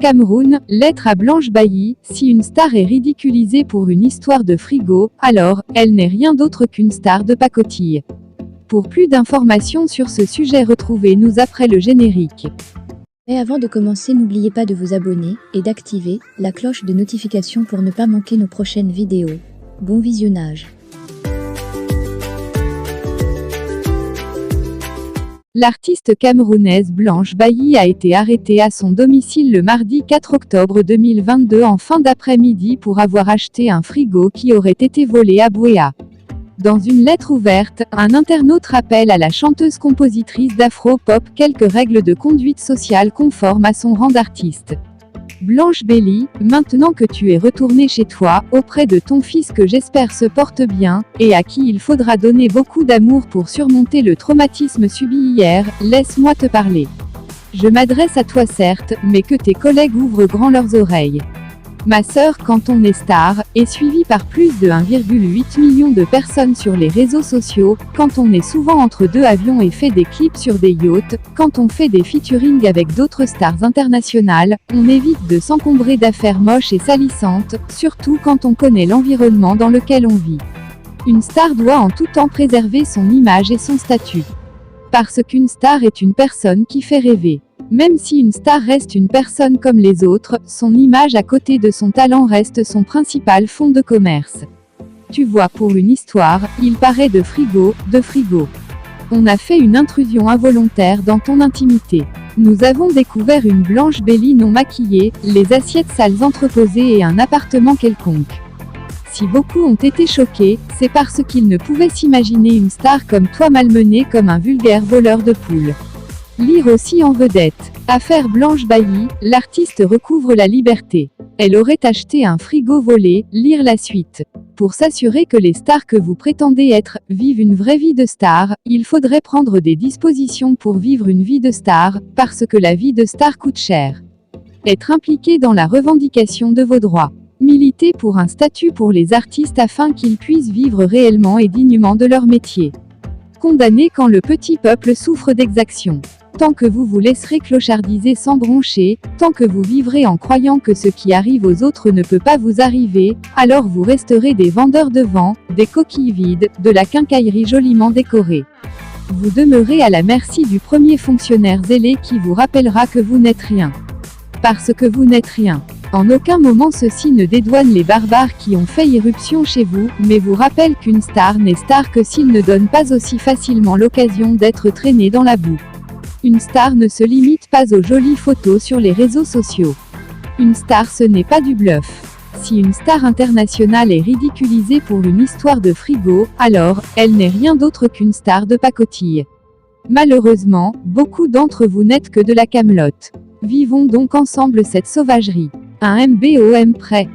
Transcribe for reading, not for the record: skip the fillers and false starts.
Cameroun, lettre à Blanche Bailly, si une star est ridiculisée pour une histoire de frigo, alors, elle n'est rien d'autre qu'une star de pacotille. Pour plus d'informations sur ce sujet, retrouvez-nous après le générique. Mais avant de commencer, n'oubliez pas de vous abonner et d'activer la cloche de notification pour ne pas manquer nos prochaines vidéos. Bon visionnage. L'artiste camerounaise Blanche Bailly a été arrêtée à son domicile le mardi 4 octobre 2022 en fin d'après-midi pour avoir acheté un frigo qui aurait été volé à Bouéa. Dans une lettre ouverte, un internaute rappelle à la chanteuse-compositrice d'afro-pop quelques règles de conduite sociale conformes à son rang d'artiste. Blanche Bailly, maintenant que tu es retournée chez toi, auprès de ton fils que j'espère se porte bien, et à qui il faudra donner beaucoup d'amour pour surmonter le traumatisme subi hier, laisse-moi te parler. Je m'adresse à toi certes, mais que tes collègues ouvrent grand leurs oreilles. Ma sœur, quand on est star, est suivie par plus de 1,8 million de personnes sur les réseaux sociaux, quand on est souvent entre deux avions et fait des clips sur des yachts, quand on fait des featuring avec d'autres stars internationales, on évite de s'encombrer d'affaires moches et salissantes, surtout quand on connaît l'environnement dans lequel on vit. Une star doit en tout temps préserver son image et son statut. Parce qu'une star est une personne qui fait rêver. Même si une star reste une personne comme les autres, son image à côté de son talent reste son principal fonds de commerce. Tu vois, pour une histoire, il paraît de frigo. On a fait une intrusion involontaire dans ton intimité. Nous avons découvert une Blanche Bailly non maquillée, les assiettes sales entreposées et un appartement quelconque. Si beaucoup ont été choqués, c'est parce qu'ils ne pouvaient s'imaginer une star comme toi malmenée comme un vulgaire voleur de poules. Lire aussi en vedette. Affaire Blanche Bailly, l'artiste recouvre la liberté. Elle aurait acheté un frigo volé, lire la suite. Pour s'assurer que les stars que vous prétendez être, vivent une vraie vie de star, il faudrait prendre des dispositions pour vivre une vie de star, parce que la vie de star coûte cher. Être impliqué dans la revendication de vos droits. Militer pour un statut pour les artistes afin qu'ils puissent vivre réellement et dignement de leur métier. Condamner quand le petit peuple souffre d'exactions. Tant que vous vous laisserez clochardiser sans broncher, tant que vous vivrez en croyant que ce qui arrive aux autres ne peut pas vous arriver, alors vous resterez des vendeurs de vent, des coquilles vides, de la quincaillerie joliment décorée. Vous demeurez à la merci du premier fonctionnaire zélé qui vous rappellera que vous n'êtes rien. Parce que vous n'êtes rien. En aucun moment ceci ne dédouane les barbares qui ont fait irruption chez vous, mais vous rappelle qu'une star n'est star que s'il ne donne pas aussi facilement l'occasion d'être traîné dans la boue. Une star ne se limite pas aux jolies photos sur les réseaux sociaux. Une star, ce n'est pas du bluff. Si une star internationale est ridiculisée pour une histoire de frigo, alors, elle n'est rien d'autre qu'une star de pacotille. Malheureusement, beaucoup d'entre vous n'êtes que de la camelote. Vivons donc ensemble cette sauvagerie. Un MBOM prêt.